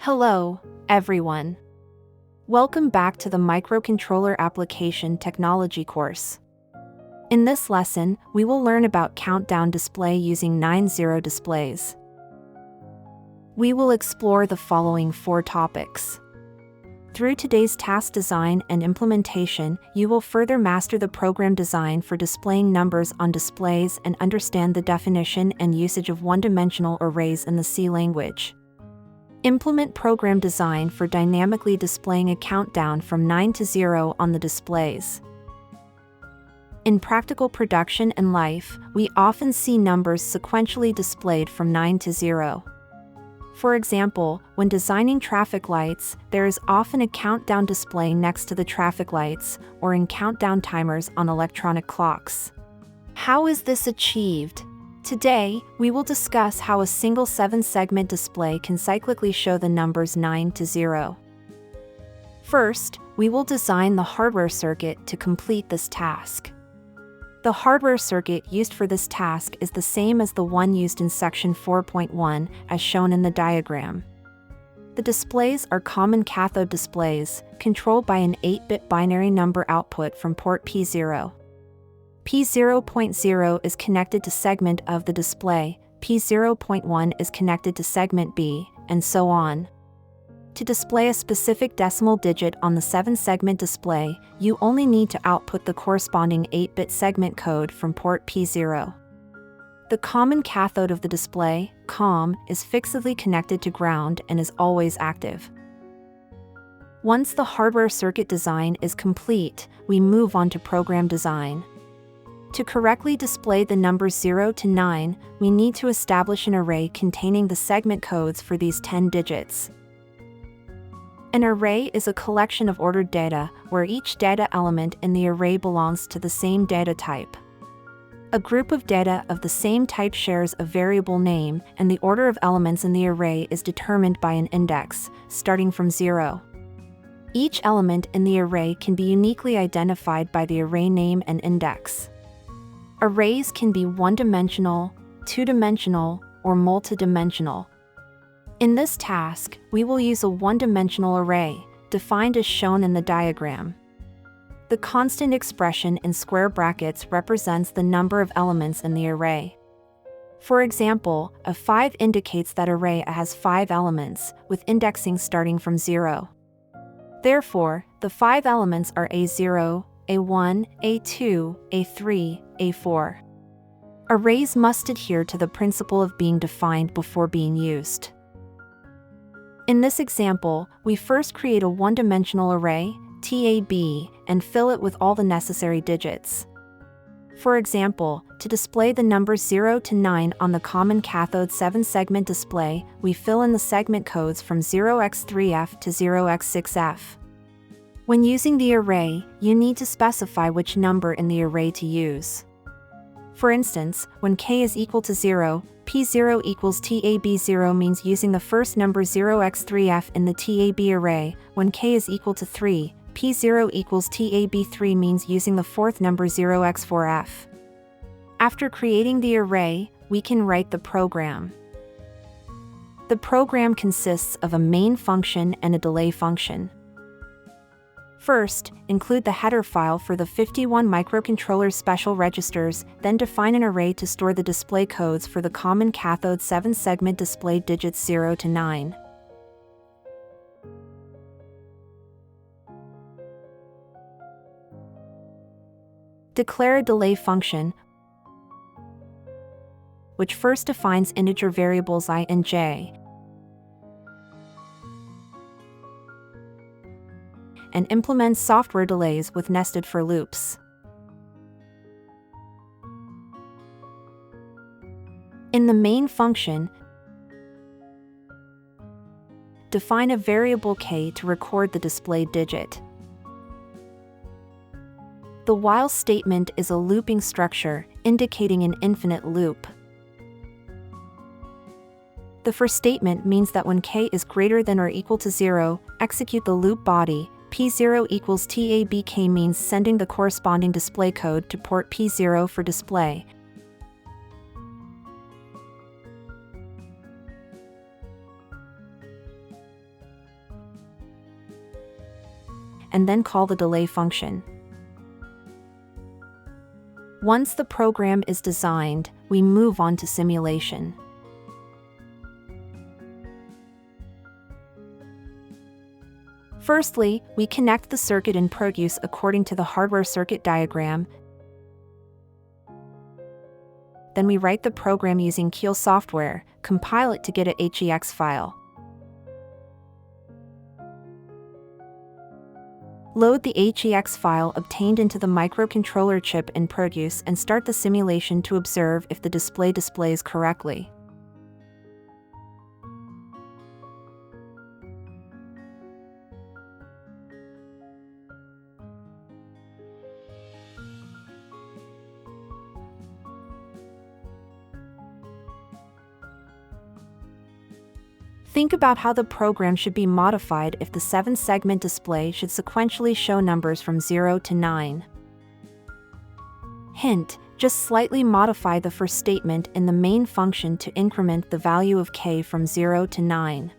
Hello, everyone. Welcome back to the Microcontroller Application Technology course. In this lesson, we will learn about countdown display using 9-0 displays. We will explore the following 4 topics. Through today's task design and implementation, you will further master the program design for displaying numbers on displays and understand the definition and usage of one-dimensional arrays in the C language. Implement program design for dynamically displaying a countdown from 9 to 0 on the displays. In practical production and life, we often see numbers sequentially displayed from 9 to 0. For example, when designing traffic lights, there is often a countdown display next to the traffic lights, or in countdown timers on electronic clocks. How is this achieved? Today, we will discuss how a single 7-segment display can cyclically show the numbers 9 to 0. First, we will design the hardware circuit to complete this task. The hardware circuit used for this task is the same as the one used in section 4.1, as shown in the diagram. The displays are common cathode displays, controlled by an 8-bit binary number output from port P0. P0.0 is connected to segment of the display, P0.1 is connected to segment B, and so on. To display a specific decimal digit on the 7-segment display, you only need to output the corresponding 8-bit segment code from port P0. The common cathode of the display, COM, is fixedly connected to ground and is always active. Once the hardware circuit design is complete, we move on to program design. To correctly display the numbers 0 to 9, we need to establish an array containing the segment codes for these 10 digits. An array is a collection of ordered data, where each data element in the array belongs to the same data type. A group of data of the same type shares a variable name, and the order of elements in the array is determined by an index, starting from 0. Each element in the array can be uniquely identified by the array name and index. Arrays can be one-dimensional, two-dimensional, or multi-dimensional. In this task, we will use a one-dimensional array, defined as shown in the diagram. The constant expression in square brackets represents the number of elements in the array. For example, a 5 indicates that array has 5 elements, with indexing starting from 0. Therefore, the 5 elements are A0, A1, A2, A3, A4. Arrays must adhere to the principle of being defined before being used. In this example, we first create a one-dimensional array, TAB, and fill it with all the necessary digits. For example, to display the numbers 0 to 9 on the common cathode 7-segment display, we fill in the segment codes from 0x3f to 0x6f. When using the array, you need to specify which number in the array to use. For instance, when k is equal to 0, P0 equals TAB0 means using the first number 0x3f in the TAB array. When k is equal to 3, P0 equals TAB3 means using the fourth number 0x4f. After creating the array, we can write the program. The program consists of a main function and a delay function. First, include the header file for the 51 microcontroller special registers, then define an array to store the display codes for the common cathode 7-segment display digits 0 to 9. Declare a delay function, which first defines integer variables I and j, and implements software delays with nested for loops. In the main function, define a variable k to record the displayed digit. The while statement is a looping structure, indicating an infinite loop. The for statement means that when k is greater than or equal to 0, execute the loop body. P0 equals TABK means sending the corresponding display code to port P0 for display. and then call the delay function. Once the program is designed, we move on to simulation. Firstly, we connect the circuit in Produce according to the hardware circuit diagram. Then we write the program using Keil software, compile it to get a HEX file. Load the HEX file obtained into the microcontroller chip in Produce and start the simulation to observe if the display displays correctly. Think about how the program should be modified if the 7-segment display should sequentially show numbers from 0 to 9. Hint: just slightly modify the first statement in the main function to increment the value of k from 0 to 9.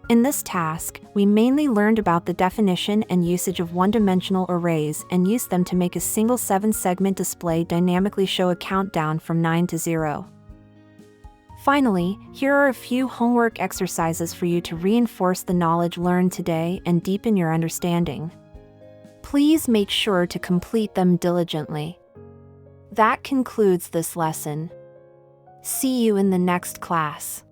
In this task, we mainly learned about the definition and usage of one-dimensional arrays and used them to make a single 7-segment display dynamically show a countdown from 9 to 0. Finally, here are a few homework exercises for you to reinforce the knowledge learned today and deepen your understanding. Please make sure to complete them diligently. That concludes this lesson. See you in the next class.